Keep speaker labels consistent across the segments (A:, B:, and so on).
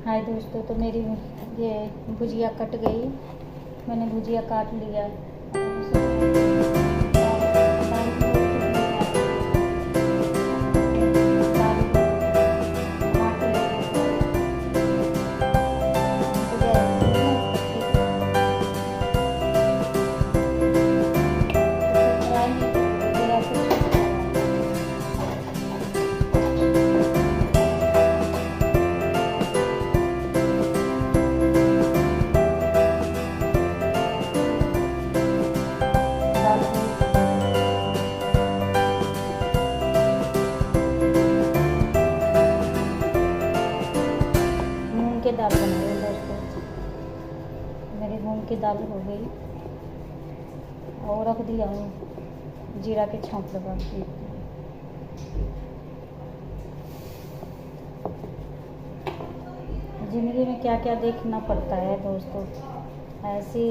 A: हाय दोस्तों, तो मेरी ये भुजिया कट गई। मैंने भुजिया काट लिया। मूंग की दाल बन गई दोस्तों। मेरी मूंग की दाल हो गई और रख दिया हूँ जीरा के छौंक लगा के। ज़िंदगी में क्या क्या देखना पड़ता है दोस्तों, ऐसी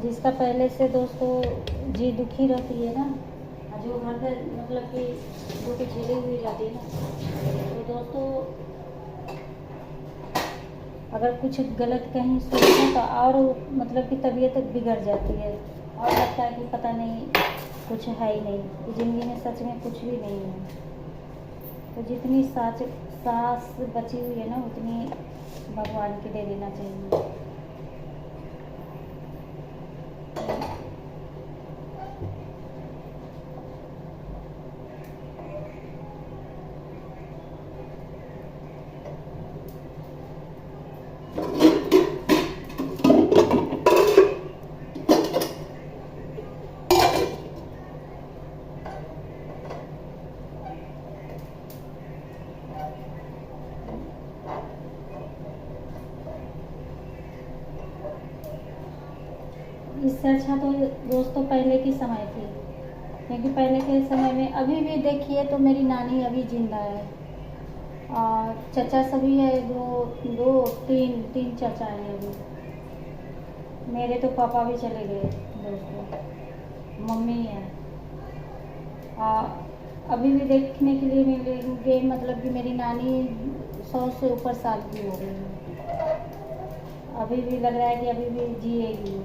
A: जिसका पहले से दोस्तों जी दुखी रहती है ना, जो हर मतलब कि दुख झेली हुई रहती है ना, तो दोस्तों अगर कुछ गलत कहीं सोचें तो और मतलब कि तबीयत बिगड़ जाती है और लगता है कि पता नहीं कुछ है ही नहीं, ज़िंदगी में सच में कुछ भी नहीं है। तो जितनी सांस बची हुई है ना, उतनी भगवान के दे देना चाहिए। इससे अच्छा तो दोस्तों पहले की समय थी, क्योंकि पहले के समय में अभी भी देखिए तो मेरी नानी अभी जिंदा है और चचा सभी है, दो तीन चचा हैं अभी। मेरे तो पापा भी चले गए दोस्तों, मम्मी है। अभी भी देखने के लिए मिलेंगे, मतलब कि मेरी नानी 100 से ऊपर साल की हो गई है। अभी भी लग रहा है कि अभी भी जिएगी।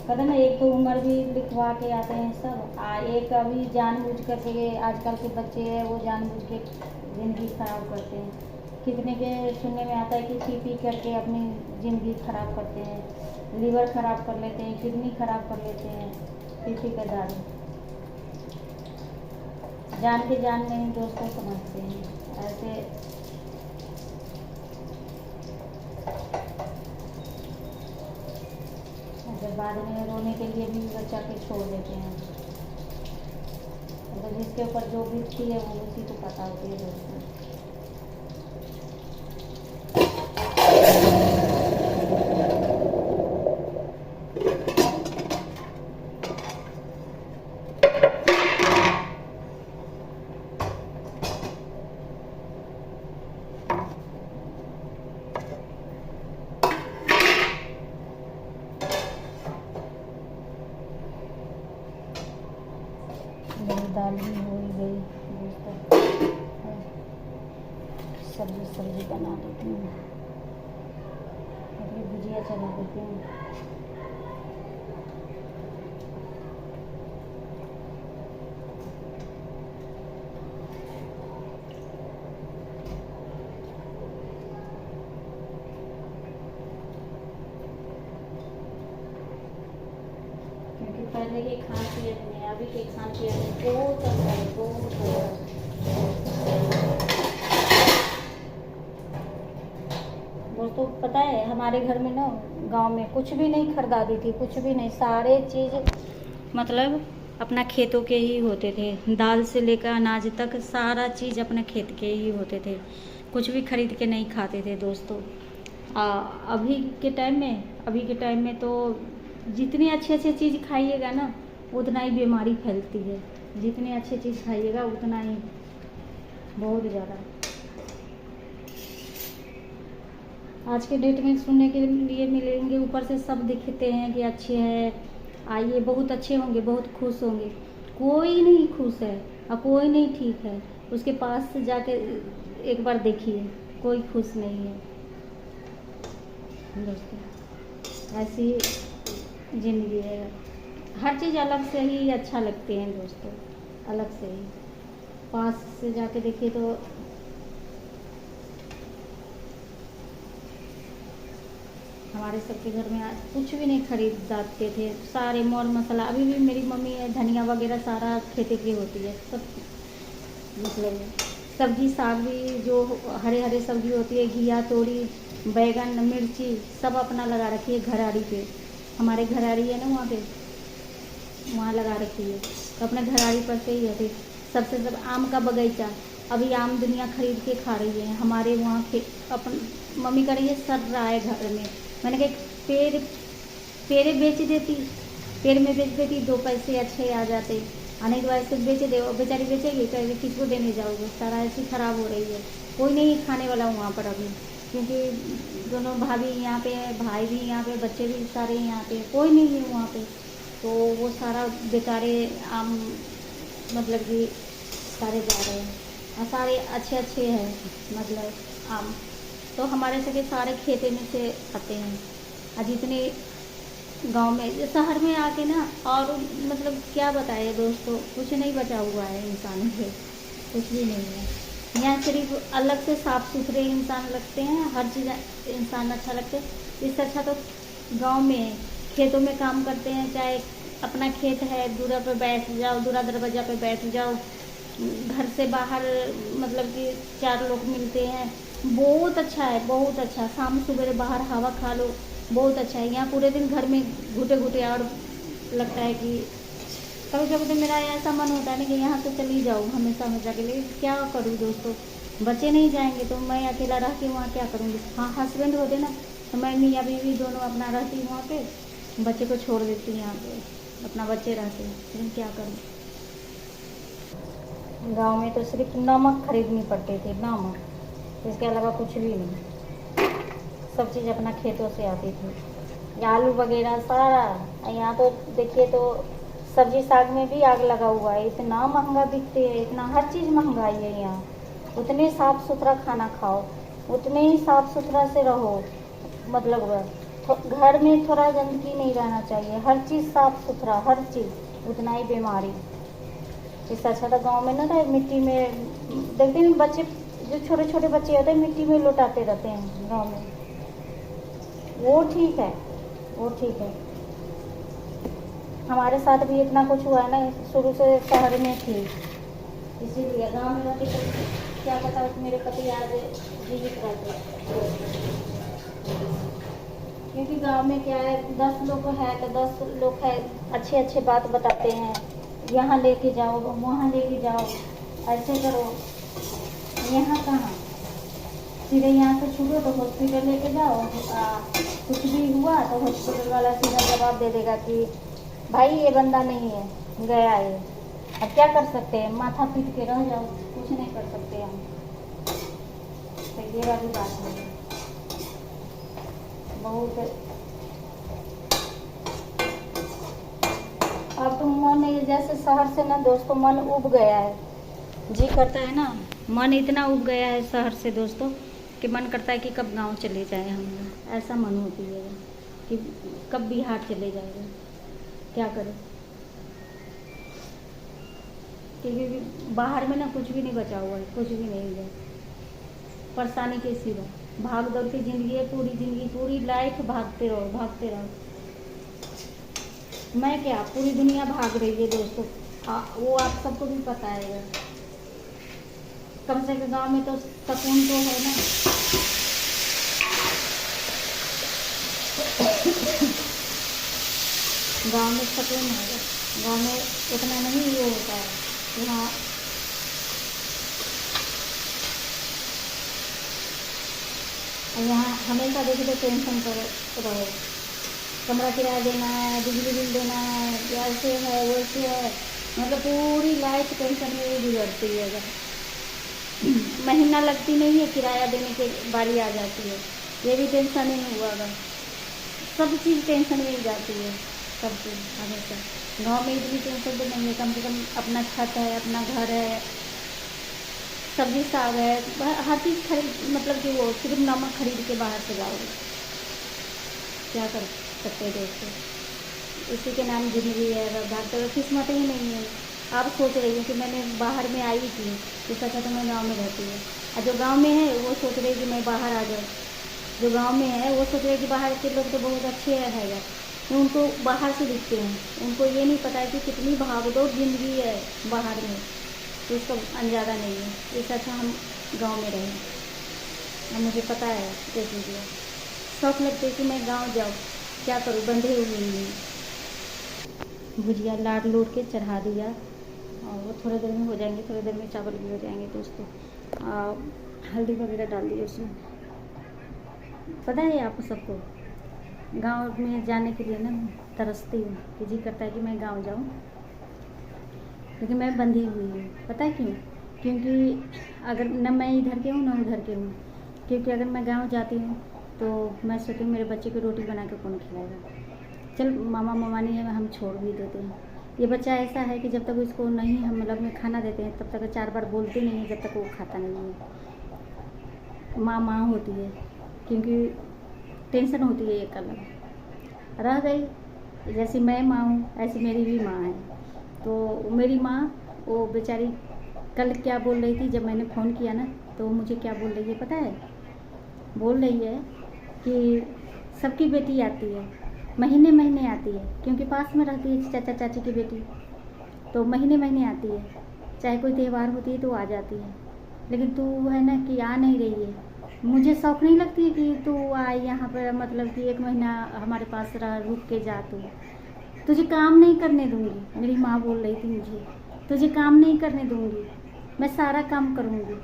A: पता ना, एक तो उम्र भी लिखवा के आते हैं सब, एक अभी जानबूझ कर के आजकल के बच्चे हैं वो जानबूझ के ज़िंदगी खराब करते हैं। कितने के सुनने में आता है कि पी करके अपनी ज़िंदगी खराब करते हैं, लीवर खराब कर लेते हैं, किडनी खराब कर लेते हैं पी के दारू। जान के जान नहीं दोस्तों समझते हैं ऐसे। जब बाद में रोने के लिए भी बच्चा के छोड़ देते हैं, तो जिसके ऊपर जो बीतती है वो उसी को पता होती है दोस्तों। मेरी दाल भी हो ही गई दोस्तों। सब्जी बना देती हूँ, अभी भुजिया चला देती हूँ। क्योंकि पहले के खान पीन में अभी के खान पीन में बहुत अंतर है, बहुत। दोस्तों पता है हमारे घर में ना, गांव में कुछ भी नहीं खरीदाती थी, कुछ भी नहीं, सारे चीज़ मतलब अपना खेतों के ही होते थे। दाल से लेकर अनाज तक सारा चीज़ अपने खेत के ही होते थे, कुछ भी खरीद के नहीं खाते थे दोस्तों। अभी के टाइम में तो जितनी अच्छी चीज़ खाइएगा ना, उतना ही बीमारी फैलती है। जितनी अच्छी चीज़ खाइएगा उतना ही बहुत ज़्यादा। आज के डेट में सुनने के लिए मिलेंगे, ऊपर से सब दिखते हैं कि अच्छे हैं, आइए बहुत अच्छे होंगे, बहुत खुश होंगे, कोई नहीं खुश है और कोई नहीं ठीक है। उसके पास से जाके एक बार देखिए, कोई खुश नहीं है दोस्तों। ऐसी ज़िंदगी है। हर चीज़ अलग से ही अच्छा लगते हैं दोस्तों, अलग से ही। पास से जाके देखिए तो हमारे सबके घर में आज कुछ भी नहीं खरीदते थे, सारे मौल मसाला। अभी भी मेरी मम्मी धनिया वगैरह सारा खेते की होती है, सब मतलब सब्जी साग भी जो हरे हरे सब्जी होती है, घिया तोरी बैगन मिर्ची सब अपना लगा रखी है घराड़ी पे। हमारे घराड़ी है ना, वहाँ लगा रखी है, तो अपने घराड़ी पर से ही है। सबसे सब आम का बगीचा, अभी आम दुनिया खरीद के खा रही है। हमारे वहाँ अपन मम्मी कर रही है, सड़ रहा है घर में। मैंने कहा पेड़ बेच देती, पेड़ में बेच देती, 2 पैसे अच्छे आ जाते। नहीं तो ऐसे बेच दे, बेचारी बेचेगी, कहेगी किसको देने जाओगे, सारा ऐसी ख़राब हो रही है। कोई नहीं खाने वाला वहाँ पर अभी, क्योंकि दोनों भाभी यहाँ पे है, भाई भी यहाँ पे, बच्चे भी सारे यहाँ पे, कोई नहीं है वहाँ पे। तो वो सारा बेचारे आम मतलब कि सारे जा रहे हैं, और सारे अच्छे अच्छे हैं मतलब आम। तो हमारे सके सारे खेते में से आते हैं। और जितने गांव में शहर में आके ना, और मतलब क्या बताए दोस्तों, कुछ नहीं बचा हुआ है इंसान के, कुछ भी नहीं है। यहाँ सिर्फ अलग से साफ़ सुथरे इंसान लगते हैं, हर चीज़ इंसान अच्छा लगते हैं। इससे अच्छा तो गांव में खेतों में काम करते हैं, चाहे अपना खेत है, दूरा पे बैठ जाओ, दूरा दरवाजा पे बैठ जाओ, घर से बाहर मतलब कि 4 लोग मिलते हैं, बहुत अच्छा है, बहुत अच्छा। शाम सुबह बाहर हवा खा लो, बहुत अच्छा है। यहाँ पूरे दिन घर में घुटे घुटे, और लगता है कि कभी कभी तो मेरा ऐसा मन होता है ना कि यहाँ से चली जाऊँ हमेशा हमेशा के लिए। क्या करूँ दोस्तों, बच्चे नहीं जाएंगे तो मैं अकेला रह के वहाँ क्या करूँगी। हाँ, हस्बैंड होते ना तो मैं मियाँ बीवी दोनों अपना रहती वहाँ पे, बच्चे को छोड़ देती यहाँ पे, अपना बच्चे रहते, लेकिन क्या करूँ। गांव में तो सिर्फ नमक खरीदनी पड़ती थी, नमक, इसके अलावा कुछ भी नहीं। सब चीज़ अपना खेतों से आती थी, आलू वगैरह सारा। यहाँ तो देखिए तो सब्जी साग में भी आग लगा हुआ है, इतना महंगा बिकते हैं, इतना हर चीज़ महंगाई है यहाँ। उतने साफ़ सुथरा खाना खाओ, उतने ही साफ़ सुथरा से रहो, मतलब घर में थोड़ा गंदगी नहीं रहना चाहिए, हर चीज़ साफ़ सुथरा, हर चीज़, उतना ही बीमारी। इससे अच्छा था गाँव में ना था, मिट्टी में देखते हैं बच्चे, जो छोटे छोटे बच्चे होते हैं मिट्टी में लौटाते रहते हैं गाँव में, वो ठीक है, वो ठीक है। हमारे साथ भी इतना कुछ हुआ है ना, शुरू से शहर में थी, इसीलिए गांव में रहती तो क्या पता मेरे पति आज जीवित रहते। क्योंकि गांव में क्या है, 10 लोग है तो 10 लोग है अच्छे अच्छे बात बताते हैं, यहाँ लेके जाओ, वहाँ लेके जाओ, ऐसे करो। यहाँ कहाँ, सीधे यहाँ से छूटो तो हॉस्पिटल लेके जाओ, कुछ भी हुआ तो हॉस्पिटल वाला सीधा जवाब दे देगा कि भाई ये बंदा नहीं है, गया है। अब क्या कर सकते हैं, माथा पीट के रह जाओ, कुछ नहीं कर सकते हम। तो ये वाली बात है, बहुत। अब तो मन जैसे शहर से ना दोस्तों मन उब गया है, जी करता है ना, मन इतना उब गया है शहर से दोस्तों कि मन करता है कि कब गांव चले जाए हम लोग। ऐसा मन होती है कि कब बिहार चले जाएगा, क्या करें। क्योंकि बाहर में ना कुछ भी नहीं बचा हुआ है, कुछ भी नहीं है, परेशानी के सिवा। भाग दौड़ की ज़िंदगी है, पूरी ज़िंदगी, पूरी लाइफ भागते रहो, भागते रहो। मैं क्या, पूरी दुनिया भाग रही है दोस्तों, वो आप सबको भी पता है। कम से कम गाँव में तो सुकून तो है ना। गाँव में सुकून है, गाँव में इतना नहीं ये होता है। यहाँ हमेशा देखो तो टेंशन पर रहो, कमरा किराया देना है, बिजली बिल देना है, ऐसे है वैसे है, मतलब पूरी लाइफ टेंशन में ही गुजरती है। अगर महीना लगती नहीं है किराया देने के बारी आ जाती है, ये भी टेंशन ही हुआ। अगर सब चीज़ टेंशन में ही जाती है, सब कुछ हमेशा। गांव में इतनी टेंशन तो नहीं है, कम से कम अपना छत है, अपना घर है, सब्जी साग है, हर चीज़ खरीद, मतलब कि वो सिर्फ नमक खरीद के बाहर से लाओगे, क्या कर सकते हैं दोस्तों। इसी के नाम ज़िंदगी है, भागते हुए किस्मत ही नहीं है। आप सोच रही हूँ कि मैंने बाहर में आई थी, तो सच तो मैं गाँव में रहती हूँ, और जो गाँव में है वो सोच रही कि मैं बाहर आ जाऊँ। जो गांव में है वो सोच रहे कि बाहर के लोग तो बहुत अच्छे है, उनको बाहर से दिखते हैं, उनको ये नहीं पता है कि कितनी भागदौड़ ज़िंदगी है बाहर में, तो इसका अंदाज़ा नहीं है। इस अच्छा हम गांव में रहें, और मुझे पता है ये चीज़ें। शौक लगते है कि मैं गांव जाऊँ, क्या करूँ, बंधे हुए नहीं। भुजिया लाट लूट के चढ़ा दिया, और वो थोड़ी देर में हो जाएंगे, थोड़ी देर में चावल भी हो जाएंगे दोस्तों। हल्दी वगैरह डाल दी उसमें। पता है आप सबको, गांव में जाने के लिए ना तरसती हूँ कि जी करता है कि मैं गांव जाऊँ, लेकिन मैं बंधी हुई हूँ। पता है क्यों? क्योंकि अगर न मैं इधर के हूँ न उधर के हूँ। क्योंकि अगर मैं गांव जाती हूँ तो मैं सोचती हूँ मेरे बच्चे को रोटी बना के कौन खिलाएगा। चल मामा ममानी है, हम छोड़ भी देते हैं। ये बच्चा ऐसा है कि जब तक उसको नहीं हम मतलब में खाना देते हैं तब तक 4 बार बोलते नहीं है, जब तक वो खाता नहीं है। माँ होती है, क्योंकि टेंशन होती है एक अलग। रह गई जैसी मैं माँ हूँ ऐसी मेरी भी माँ है। तो मेरी माँ वो बेचारी कल क्या बोल रही थी जब मैंने फ़ोन किया ना, तो मुझे क्या बोल रही है पता है? बोल रही है कि सबकी बेटी आती है, महीने महीने आती है, क्योंकि पास में रहती है चाचा चाची की बेटी, तो महीने महीने आती है, चाहे कोई त्यौहार होती है तो आ जाती है। लेकिन तू है ना कि आ नहीं रही है। मुझे शौक नहीं लगती कि तू आई यहाँ पर, मतलब कि 1 महीना हमारे पास रह, रुक के जा। तू तुझे काम नहीं करने दूँगी, मेरी माँ बोल रही थी मुझे, तुझे काम नहीं करने दूँगी, मैं सारा काम करूँगी,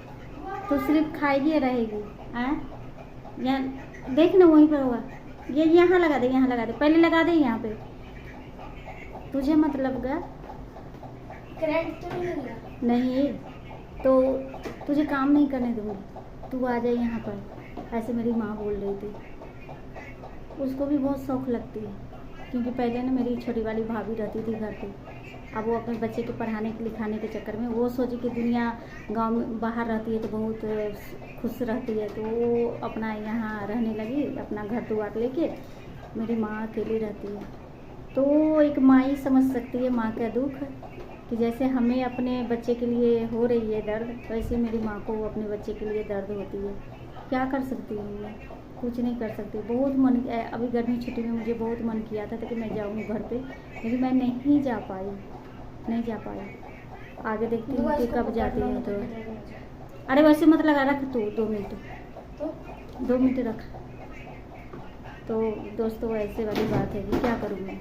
A: तो सिर्फ खाएगी रहेगी। यहाँ देख ना, वहीं पर होगा, ये यहाँ लगा दे, यहाँ लगा दे, पहले लगा दे यहाँ पे। तुझे मतलब का करंट तो नहीं, तो तुझे काम नहीं करने दूँगी, तू आ जाए यहाँ पर, ऐसे मेरी माँ बोल रही थी। उसको भी बहुत शौक लगती है, क्योंकि पहले ना मेरी छोटी वाली भाभी रहती थी घर पे। अब वो अपने बच्चे के पढ़ाने के लिखाने के चक्कर में वो सोची कि दुनिया गांव में बाहर रहती है तो बहुत खुश रहती है, तो वो अपना यहाँ रहने लगी, अपना घर द्वार लेके। मेरी माँ अकेली रहती है, तो एक माँ ही समझ सकती है माँ का दुख, कि जैसे हमें अपने बच्चे के लिए हो रही है दर्द, वैसे मेरी माँ को अपने बच्चे के लिए दर्द होती है। क्या कर सकती हूँ मैं? कुछ नहीं कर सकती। बहुत मन, अभी गर्मी छुट्टी में मुझे बहुत मन किया था कि मैं जाऊँ घर पे, लेकिन मैं नहीं जा पाई, नहीं जा पाई। आगे देखती हूँ कि कब जाती है। तो अरे वैसे मत लगा, रख तू 2 मिनट, 2 मिनट रख। तो दोस्तों ऐसे वाली बात है कि क्या करूँ मैं।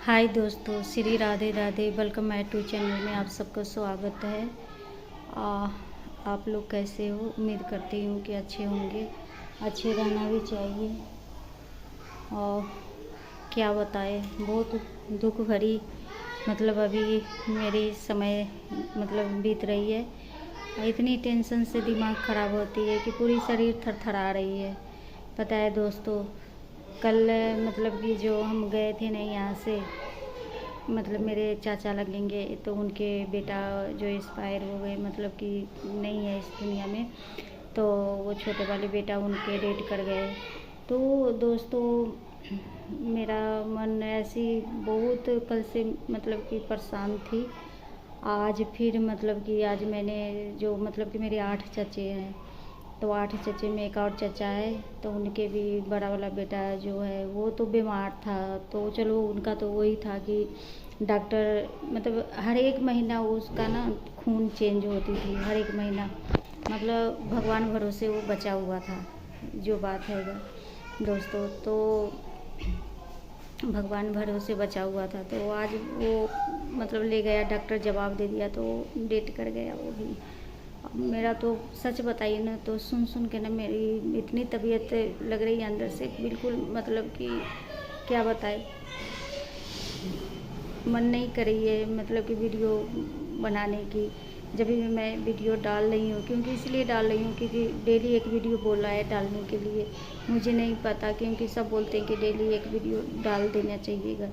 A: हाय दोस्तों, Shri Radhe Radhe, welcome back to channel में आप सबका स्वागत है। आप लोग कैसे हो? उम्मीद करती हूँ कि अच्छे होंगे, अच्छे रहना भी चाहिए। और क्या बताए, बहुत दुख भरी मतलब अभी मेरी समय मतलब बीत रही है। इतनी टेंशन से दिमाग ख़राब होती है कि पूरी शरीर थरथरा रही है। पता है दोस्तों, कल मतलब कि जो हम गए थे ना यहाँ से, मतलब मेरे चाचा लगेंगे, तो उनके बेटा जो एक्सपायर हो गए, मतलब कि नहीं है इस दुनिया में, तो वो छोटे वाले बेटा उनके डेट कर गए। तो दोस्तों मेरा मन ऐसी बहुत कल से मतलब कि परेशान थी। आज फिर मतलब कि आज मैंने जो मतलब कि मेरे 8 चचे हैं, तो 8 चचे में एक और चचा है, तो उनके भी बड़ा वाला बेटा जो है वो तो बीमार था। तो चलो उनका तो वही था कि डॉक्टर मतलब हर एक महीना उसका ना खून चेंज होती थी, हर एक महीना। मतलब भगवान भरोसे वो बचा हुआ था, जो बात है दोस्तों। तो भगवान भरोसे बचा हुआ था, तो आज वो मतलब ले गया डॉक्टर, जवाब दे दिया, तो डेट कर गया वो भी। मेरा तो सच बताइए ना, तो सुन सुन के ना मेरी इतनी तबीयत लग रही है अंदर से, बिल्कुल मतलब कि क्या बताए, मन नहीं कर रही है मतलब कि वीडियो बनाने की, जब भी मैं वीडियो डाल रही हूँ, क्योंकि इसलिए डाल रही हूँ क्योंकि डेली एक वीडियो बोला है डालने के लिए। मुझे नहीं पता, क्योंकि सब बोलते हैं कि डेली एक वीडियो डाल देना चाहिएगा,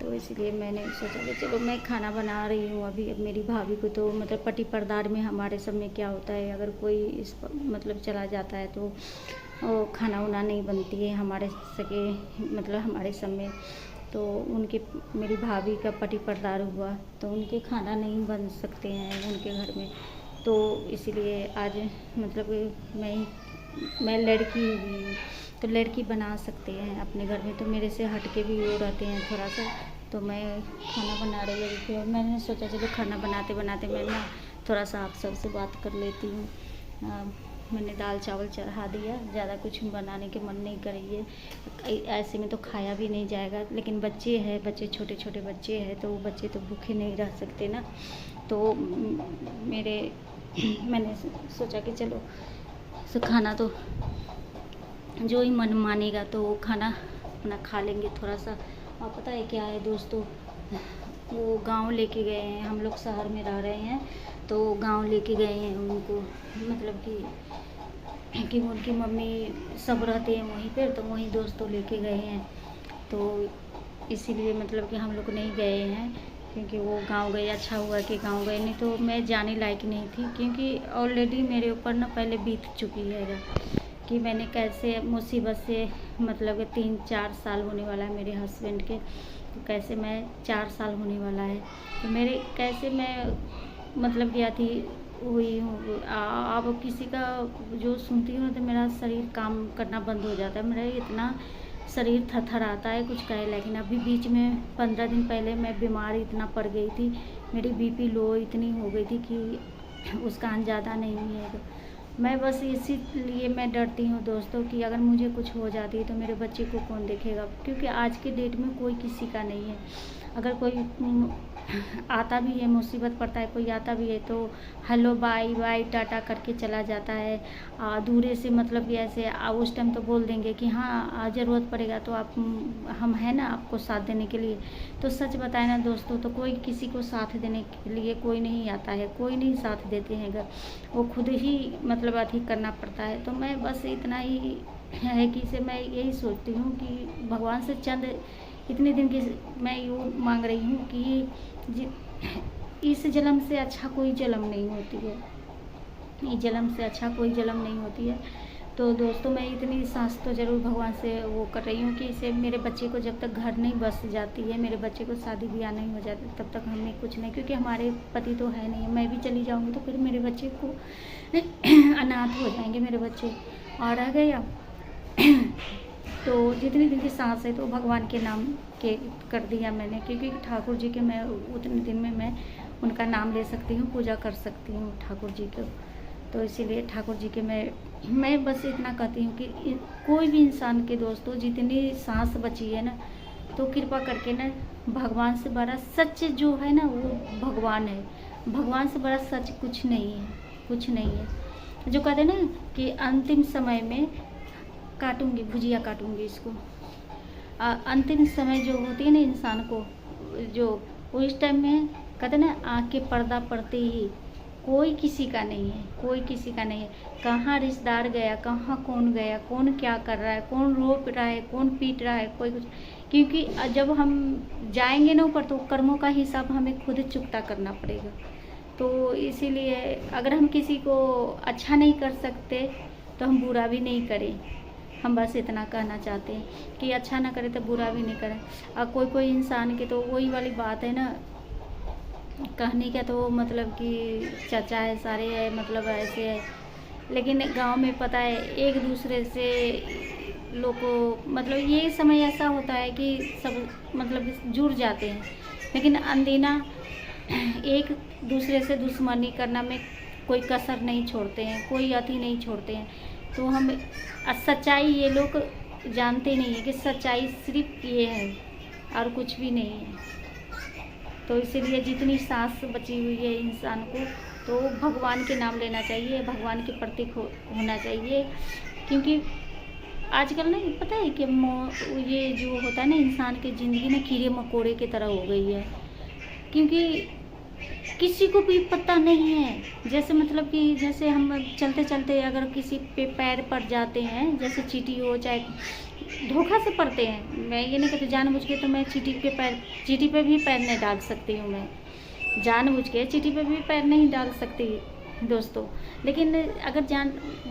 A: तो इसलिए मैंने सोचा कि चलो मैं खाना बना रही हूँ अभी। अब मेरी भाभी को तो मतलब पटी परदार में हमारे सब में क्या होता है, अगर कोई इस मतलब चला जाता है तो वो खाना वाना नहीं बनती है हमारे सके मतलब हमारे सब में। तो उनके मेरी भाभी का पटी परदार हुआ तो उनके खाना नहीं बन सकते हैं उनके घर में, तो इसीलिए आज मतलब मैं लड़की हुई हूँ तो लड़की बना सकते हैं अपने घर में, तो मेरे से हट के भी वो रहते हैं थोड़ा सा। तो मैं खाना बना रही हूँ, फिर मैंने सोचा चलो खाना बनाते बनाते मैं ना थोड़ा सा आप सबसे बात कर लेती हूँ। मैंने दाल चावल चढ़ा दिया, ज़्यादा कुछ बनाने के मन नहीं कर रही है, ऐसे में तो खाया भी नहीं जाएगा। लेकिन बच्चे हैं, बच्चे छोटे छोटे बच्चे हैं, तो वो बच्चे तो भूखे नहीं रह सकते ना। तो मैंने सोचा कि चलो तो खाना तो जो ही मन मानेगा तो वो खाना अपना खा लेंगे थोड़ा सा। और पता है क्या है दोस्तों, वो गांव लेके गए हैं, हम लोग शहर में रह रहे हैं तो गांव लेके गए हैं उनको, मतलब कि उनकी मम्मी सब रहते हैं वहीं पर, तो वहीं दोस्तों लेके गए हैं। तो इसीलिए मतलब कि हम लोग नहीं गए हैं, क्योंकि वो गांव गए, अच्छा हुआ कि गांव गए, नहीं तो मैं जाने लायक नहीं थी। क्योंकि ऑलरेडी मेरे ऊपर ना पहले बीत चुकी है कि मैंने कैसे मुसीबत से मतलब 3-4 साल होने वाला है मेरे हस्बैंड के, तो कैसे मैं 4 साल होने वाला है तो मेरे कैसे मैं मतलब क्या थी हुई हूँ। अब किसी का जो सुनती हूँ तो मेरा शरीर काम करना बंद हो जाता है, मेरा इतना शरीर थरथराता है कुछ कहे। लेकिन अभी बीच में 15 दिन पहले मैं बीमार इतना पड़ गई थी, मेरी बीपी लो इतनी हो गई थी कि उसका अंदाज़ा नहीं है। मैं बस इसीलिए मैं डरती हूँ दोस्तों कि अगर मुझे कुछ हो जाती है तो मेरे बच्चे को कौन देखेगा, क्योंकि आज के डेट में कोई किसी का नहीं है। अगर कोई आता भी है, मुसीबत पड़ता है, कोई आता भी है तो हेलो बाय बाय टाटा करके चला जाता है। दूरे से मतलब कि ऐसे उस टाइम तो बोल देंगे कि हाँ ज़रूरत पड़ेगा तो आप हम हैं ना आपको साथ देने के लिए। तो सच बताए ना दोस्तों, तो कोई किसी को साथ देने के लिए कोई नहीं आता है, कोई नहीं साथ देते हैं, अगर वो खुद ही मतलब अथी करना पड़ता है। तो मैं बस इतना ही है कि से मैं यही सोचती हूँ कि भगवान से चंद इतने दिन की मैं यूँ मांग रही हूँ कि इस जन्म से अच्छा कोई जन्म नहीं होती है, इस जन्म से अच्छा कोई जन्म नहीं होती है। तो दोस्तों मैं इतनी सांस तो ज़रूर भगवान से वो कर रही हूँ कि इसे मेरे बच्चे को जब तक घर नहीं बस जाती है, मेरे बच्चे को शादी ब्याह नहीं हो जाती, तब तक हमें कुछ नहीं, क्योंकि हमारे पति तो है नहीं, मैं भी चली जाऊँगी तो फिर मेरे बच्चे को अनाथ हो जाएंगे मेरे बच्चे। और रह गया तो जितनी दिन की सांस है तो भगवान के नाम के कर दिया मैंने, क्योंकि ठाकुर जी के मैं उतने दिन में मैं उनका नाम ले सकती हूँ, पूजा कर सकती हूँ ठाकुर जी को। तो इसीलिए ठाकुर जी के मैं बस इतना कहती हूँ कि कोई भी इंसान के दोस्तों जितनी सांस बची है ना, तो कृपा करके ना भगवान से बड़ा सच जो है ना वो भगवान है, भगवान से बड़ा सच कुछ नहीं है, कुछ नहीं है। जो कहते ना कि अंतिम समय में काटूंगी भुजिया काटूंगी इसको, अंतिम समय जो होती है ना इंसान को, जो उस टाइम में कहते ना आँख के पर्दा पड़ते ही कोई किसी का नहीं है, कोई किसी का नहीं है। कहाँ रिश्तेदार गया, कहाँ कौन गया, कौन क्या कर रहा है, कौन रो रहा है, कौन पीट रहा है, कोई कुछ। क्योंकि जब हम जाएंगे ना ऊपर तो कर्मों का हिसाब हमें खुद चुकता करना पड़ेगा। तो इसीलिए अगर हम किसी को अच्छा नहीं कर सकते तो हम बुरा भी नहीं करें। हम बस इतना कहना चाहते हैं कि अच्छा ना करें तो बुरा भी नहीं करें। और कोई इंसान के तो वही वाली बात है ना, कहने का तो मतलब कि चाचा है सारे है मतलब ऐसे है, लेकिन गांव में पता है एक दूसरे से लोग को मतलब ये समय ऐसा होता है कि सब मतलब जुड़ जाते हैं, लेकिन अनदीना एक दूसरे से दुश्मनी करना में कोई कसर नहीं छोड़ते हैं, कोई अति नहीं छोड़ते हैं। तो हम सच्चाई ये लोग जानते नहीं है कि सच्चाई सिर्फ ये है और कुछ भी नहीं है। तो इसीलिए जितनी सांस बची हुई है इंसान को तो भगवान के नाम लेना चाहिए, भगवान के प्रति होना चाहिए। क्योंकि आजकल ना पता है कि ये जो होता है ना इंसान की ज़िंदगी ना कीड़े मकोड़े की तरह हो गई है। क्योंकि
B: किसी को भी पता नहीं है। जैसे मतलब कि जैसे हम चलते चलते अगर किसी पे पैर पड़ जाते हैं, जैसे चींटी हो चाहे धोखा से पड़ते हैं, मैं ये नहीं कहती जानबूझ के, तो मैं चींटी पे भी पैर नहीं डाल सकती हूँ। मैं जानबूझ के चींटी पे भी पैर नहीं डाल सकती दोस्तों। लेकिन अगर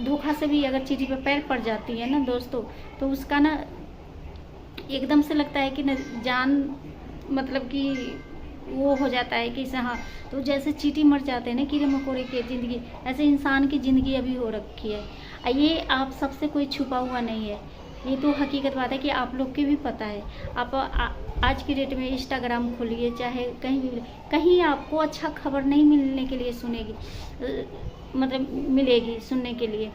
B: धोखा से भी अगर चींटी पे पैर पड़ जाती है ना दोस्तों, तो उसका ना एकदम से लगता है कि न जान मतलब कि वो हो जाता है कि हाँ, तो जैसे चींटी मर जाते हैं ना कीड़े मकोड़े की ज़िंदगी, ऐसे इंसान की ज़िंदगी अभी हो रखी है। ये आप सबसे कोई छुपा हुआ नहीं है, ये तो हकीकत बात है कि आप लोग के भी पता है। आप आज की डेट में इंस्टाग्राम खोलिए चाहे कहीं भी, कहीं आपको अच्छा खबर नहीं मिलने के लिए मतलब मिलेगी सुनने के लिए।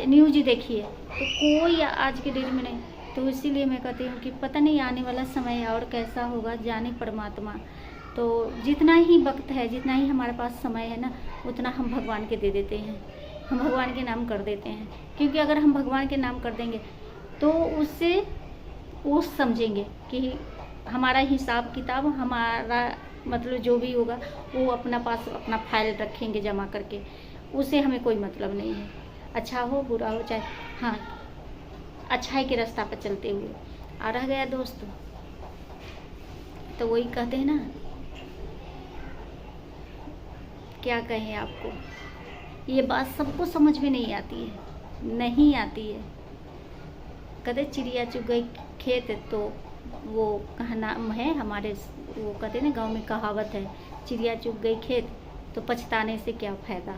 B: न्यूज़ देखिए तो कोई आज के डेट में नहीं। तो इसीलिए मैं कहती हूँ कि पता नहीं आने वाला समय और कैसा होगा, जाने परमात्मा। तो जितना ही वक्त है, जितना ही हमारे पास समय है ना, उतना हम भगवान के दे देते हैं, हम भगवान के नाम कर देते हैं। क्योंकि अगर हम भगवान के नाम कर देंगे तो उससे वो समझेंगे कि हमारा हिसाब किताब, हमारा मतलब जो भी होगा वो अपना पास अपना फाइल रखेंगे जमा करके, उससे हमें कोई मतलब नहीं है। अच्छा हो बुरा हो, चाहे हाँ अच्छाई के रास्ता पर चलते हुए आ रह गया दोस्त। तो वही कहते हैं ना, क्या कहें आपको, ये बात सबको समझ में नहीं आती है, नहीं आती है। कहते चिड़िया चुग गई खेत, तो वो कहना है हमारे, वो कहते ना गांव में कहावत है, चिड़िया चुग गई खेत तो पछताने से क्या फ़ायदा।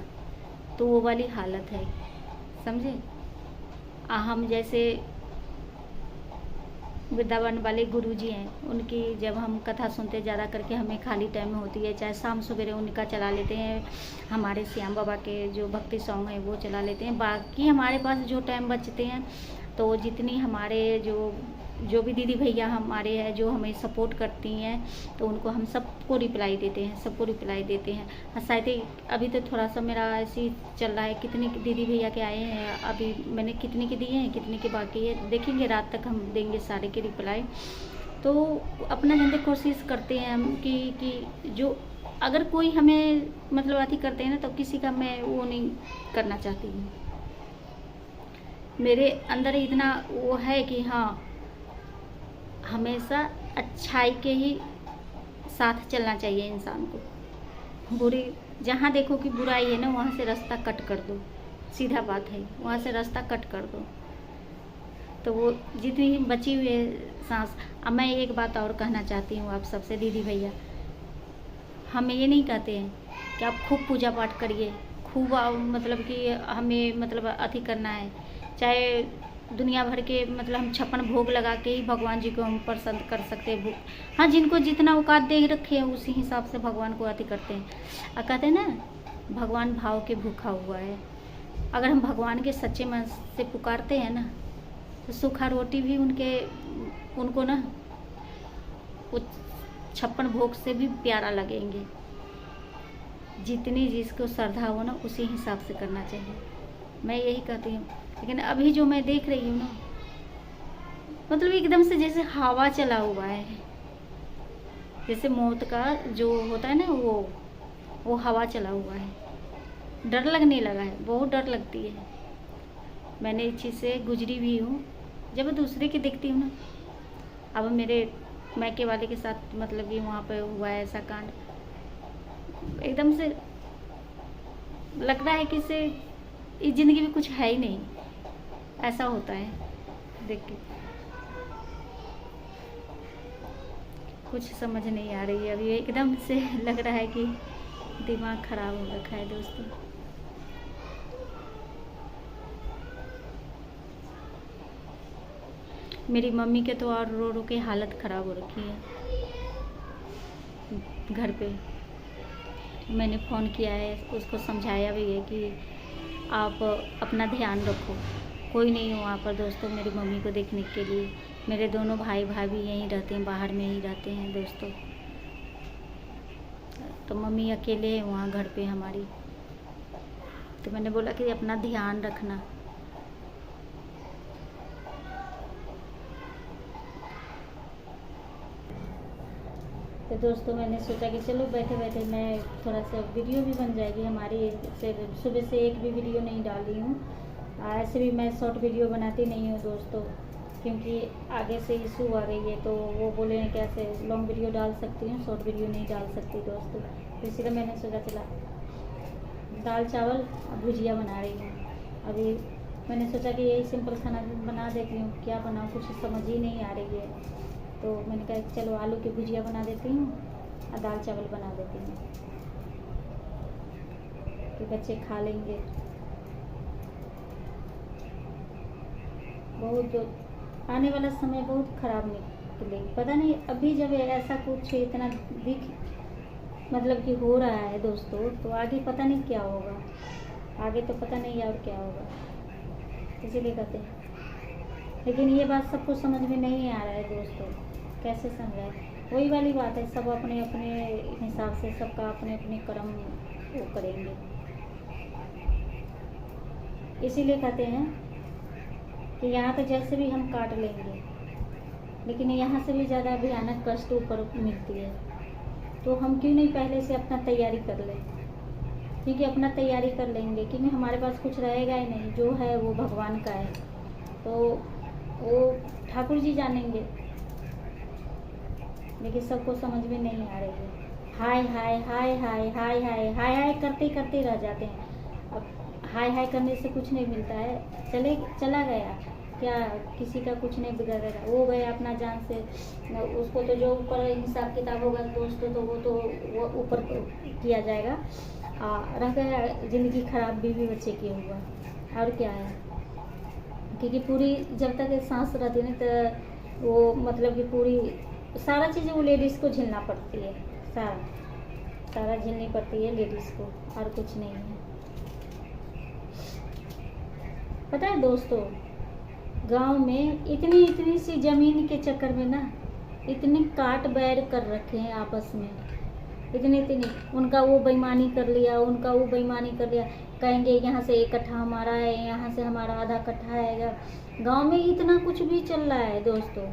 B: तो वो वाली हालत है, समझे। हम जैसे वृंदावन वाले गुरुजी हैं, उनकी जब हम कथा सुनते, ज़्यादा करके हमें खाली टाइम में होती है, चाहे शाम सवेरे उनका चला लेते हैं। हमारे श्याम बाबा के जो भक्ति सॉन्ग है वो चला लेते हैं। बाकी हमारे पास जो टाइम बचते हैं, तो जितनी हमारे जो भी दीदी भैया हमारे हैं जो हमें सपोर्ट करती हैं, तो उनको हम सबको रिप्लाई देते हैं, सबको रिप्लाई देते हैं। शायद अभी तो थोड़ा सा मेरा ऐसे ही चल रहा है, कितने दीदी भैया के आए हैं, अभी मैंने कितने के दिए हैं, कितने के बाकी है, देखेंगे रात तक हम देंगे सारे के रिप्लाई। तो अपना जिंदगी कोशिश करते हैं हम कि जो अगर कोई हमें मतलब अति करते हैं ना, तो किसी का मैं वो नहीं करना चाहती हूँ। मेरे अंदर इतना वो है कि हाँ, हमेशा अच्छाई के ही साथ चलना चाहिए इंसान को। बुरी जहाँ देखो कि बुराई है ना, वहाँ से रास्ता कट कर दो, सीधा बात है, वहाँ से रास्ता कट कर दो। तो वो जितनी बची हुई सांस। अब मैं एक बात और कहना चाहती हूँ आप सबसे दीदी भैया, हम ये नहीं कहते हैं कि आप खूब पूजा पाठ करिए, खूब मतलब कि हमें मतलब अति करना है, चाहे दुनिया भर के मतलब हम 56 भोग लगा के ही भगवान जी को हम प्रसन्न कर सकते हैं। भोग हाँ, जिनको जितना औकात दे रखे हैं उसी हिसाब से भगवान को अति करते हैं। कहते हैं ना, भगवान भाव के भूखा हुआ है। अगर हम भगवान के सच्चे मन से पुकारते हैं ना, तो सूखा रोटी भी उनको ना वो 56 भोग से भी प्यारा लगेंगे। जितनी जिसको श्रद्धा हो ना, उसी हिसाब से करना चाहिए, मैं यही कहती हूँ। लेकिन अभी जो मैं देख रही हूँ ना, मतलब एकदम से जैसे हवा चला हुआ है, जैसे मौत का जो होता है ना, वो हवा चला हुआ है। डर लगने लगा है, बहुत डर लगती है। मैंने इस चीज़ से गुजरी भी हूँ। जब मैं दूसरे की देखती हूँ ना, अब मेरे मैके वाले के साथ मतलब कि वहाँ पे हुआ है ऐसा कांड, एकदम से लगता है कि इस ज़िंदगी में कुछ है ही नहीं, ऐसा होता है देख के। कुछ समझ नहीं आ रही है अभी, एकदम से लग रहा है कि दिमाग खराब हो रखा है दोस्तों। मेरी मम्मी के तो और रो रो के हालत ख़राब हो रखी है घर पे। मैंने फ़ोन किया है, उसको समझाया भी है कि आप अपना ध्यान रखो। कोई नहीं हो वहाँ पर दोस्तों मेरी मम्मी को देखने के लिए। मेरे दोनों भाई भाभी यहीं रहते हैं, बाहर में ही रहते हैं दोस्तों। तो मम्मी अकेले है वहाँ घर पे हमारी। तो मैंने बोला कि अपना ध्यान रखना।
A: तो दोस्तों मैंने सोचा कि चलो बैठे बैठे मैं थोड़ा सा वीडियो भी बन जाएगी हमारी। फिर सुबह से एक भी वीडियो नहीं डाली हूँ। ऐसे भी मैं शॉर्ट वीडियो बनाती नहीं हूँ दोस्तों, क्योंकि आगे से इशू आ रही है, तो वो बोले हैं कैसे लॉन्ग वीडियो डाल सकती हूँ, शॉर्ट वीडियो नहीं डाल सकती दोस्तों। तो इसलिए मैंने सोचा चला दाल चावल भुजिया बना रही हूँ। अभी मैंने सोचा कि यही सिंपल खाना बना देती हूँ, क्या बनाऊँ कुछ समझ ही नहीं आ रही है। तो मैंने कहा चलो आलू की भुजिया बना देती हूँ और दाल चावल बना देती हूँ कि बच्चे खा लेंगे। बहुत आने वाला समय बहुत ख़राब निकले, पता नहीं अभी जब ऐसा कुछ इतना दिख मतलब कि हो रहा है दोस्तों, तो आगे पता नहीं क्या होगा, आगे तो पता नहीं और क्या होगा, इसीलिए कहते हैं। लेकिन ये बात सबको समझ में नहीं आ रहा है दोस्तों, कैसे समझाए। वही वाली बात है, सब अपने अपने हिसाब से सबका अपने अपने कर्म वो करेंगे। इसीलिए कहते हैं कि यहाँ तो जैसे भी हम काट लेंगे, लेकिन यहाँ से भी ज़्यादा भयानक कष्ट ऊपर मिलती है। तो हम क्यों नहीं पहले से अपना तैयारी कर लें, क्योंकि अपना तैयारी कर लेंगे, क्योंकि हमारे पास कुछ रहेगा ही नहीं, जो है वो भगवान का है, तो वो ठाकुर जी जानेंगे। लेकिन सबको समझ में नहीं आ रही है। हाय हाय हाय हाय हाय हाय हाय हाय करते करते रह जाते हैं। अब हाय हाय करने से कुछ नहीं मिलता है, चला गया क्या, किसी का कुछ नहीं बिगड़ेगा, वो गया अपना जान से। उसको तो जो ऊपर हिसाब किताब होगा दोस्तों, तो वो ऊपर किया जाएगा। रह गया ज़िंदगी खराब बीवी बच्चे की हुआ, और क्या है। क्योंकि पूरी जब तक सांस रहती है ना, तो वो मतलब कि पूरी सारा चीज़ वो लेडीज़ को झेलना पड़ती है, सारा झेलनी पड़ती है लेडीज़ को, और कुछ नहीं है। पता है दोस्तों, गांव में इतनी सी ज़मीन के चक्कर में ना इतने काट बैर कर रखे हैं आपस में, इतनी उनका वो बेईमानी कर लिया, उनका वो बेईमानी कर लिया। कहेंगे यहाँ से 1 कट्ठा हमारा है, यहाँ से हमारा आधा कट्ठा आएगा। गांव में इतना कुछ भी चल रहा है दोस्तों,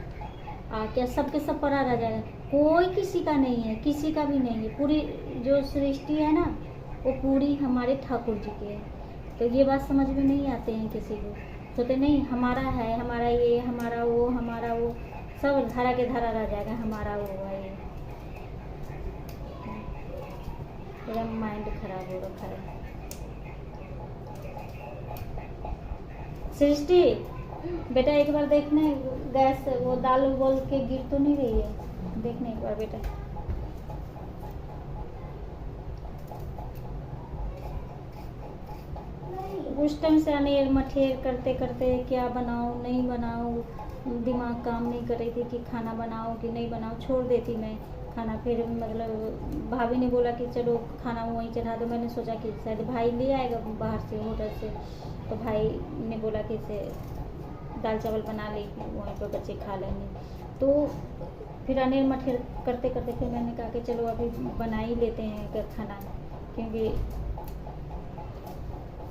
A: क्या सबके सब परा रह जाएगा, कोई किसी का नहीं है, किसी का भी नहीं है। पूरी जो सृष्टि है ना, वो पूरी हमारे ठाकुर जी की है। तो ये बात समझ में नहीं आते हैं किसी को, सोचते नहीं हमारा है, हमारा ये, हमारा वो सब धारा के धारा रह जाएगा, हमारा वो है। ये मेरा माइंड खराब हो रखा है। सृष्टि बेटा एक बार देखने, गैस वो दाल उबल के गिर तो नहीं रही है, देखने एक बार बेटा। उस टाइम से अनेर मठेर करते करते क्या बनाऊँ नहीं बनाऊँ, दिमाग काम नहीं कर रही थी कि खाना बनाओ कि नहीं बनाओ, छोड़ देती मैं खाना। फिर मतलब भाभी ने बोला कि चलो खाना वहीं चढ़ा दो। मैंने सोचा कि शायद भाई ले आएगा बाहर से होटल से, तो भाई ने बोला कि इसे दाल चावल बना ले, वहीं पर बच्चे खा लेंगे। तो फिर अनेर मठेर करते करते फिर मैंने कहा कि चलो अभी बना ही लेते हैं खाना, क्योंकि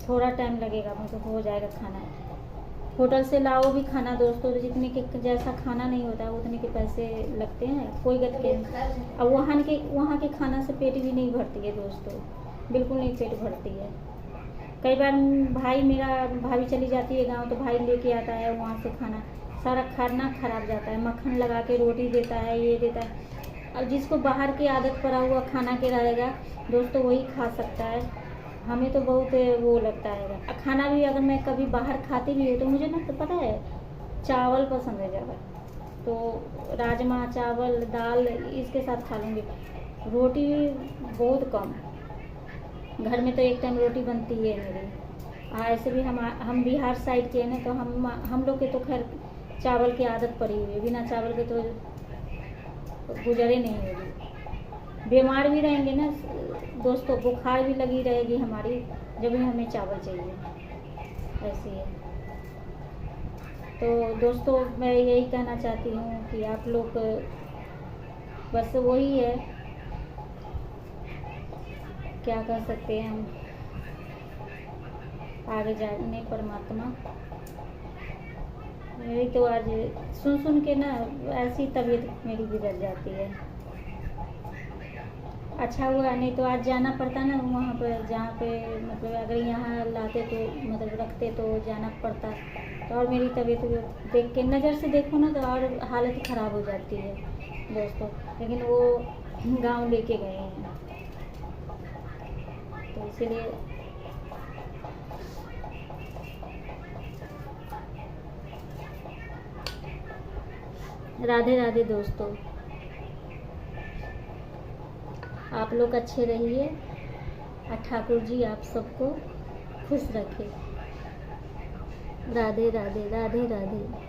A: थोड़ा टाइम लगेगा, मतलब हो जाएगा खाना। होटल से लाओ भी खाना दोस्तों, तो जितने के जैसा खाना नहीं होता है उतने के पैसे लगते हैं, कोई गत के। अब वहाँ के खाना से पेट भी नहीं भरती है दोस्तों, बिल्कुल नहीं पेट भरती है। कई बार भाभी चली जाती है गांव, तो भाई लेके आता है वहाँ से खाना, सारा खाना खराब जाता है, मक्खन लगा के रोटी देता है, ये देता है। अब जिसको बाहर की आदत पड़ा हुआ खाना के रहेगा दोस्तों, वही खा सकता है। हमें तो बहुत वो लगता है। खाना भी अगर मैं कभी बाहर खाती भी हूँ तो मुझे ना, तो पता है चावल पसंद है ज़्यादा, तो राजमा चावल दाल इसके साथ खा लूँगी, रोटी बहुत कम। घर में तो एक टाइम रोटी बनती है मेरी। ऐसे भी हम बिहार साइड के हैं ना, तो हम लोग के तो खैर चावल की आदत पड़ी हुई है, बिना चावल के तो गुजरे नहीं होगी। बीमार भी रहेंगे ना दोस्तों, बुखार भी लगी रहेगी हमारी, जब भी हमें चावल चाहिए, ऐसे है। तो दोस्तों मैं यही कहना चाहती हूँ कि आप लोग बस वही है, क्या कर सकते हैं हम, आगे जाने परमात्मा। मेरी तो आज सुन के ना ऐसी तबीयत मेरी बिगड़ जाती है। अच्छा हुआ, नहीं तो आज जाना पड़ता ना वहाँ पर, जहाँ पे मतलब अगर यहाँ लाते तो मतलब रखते तो जाना पड़ता। तो और मेरी तबीयत देख के, नज़र से देखो ना तो और हालत ख़राब हो जाती है दोस्तों। लेकिन वो गांव लेके गए हैं, तो इसीलिए राधे राधे दोस्तों। आप लोग अच्छे रहिए और ठाकुर जी आप सबको खुश रखे। राधे राधे राधे राधे।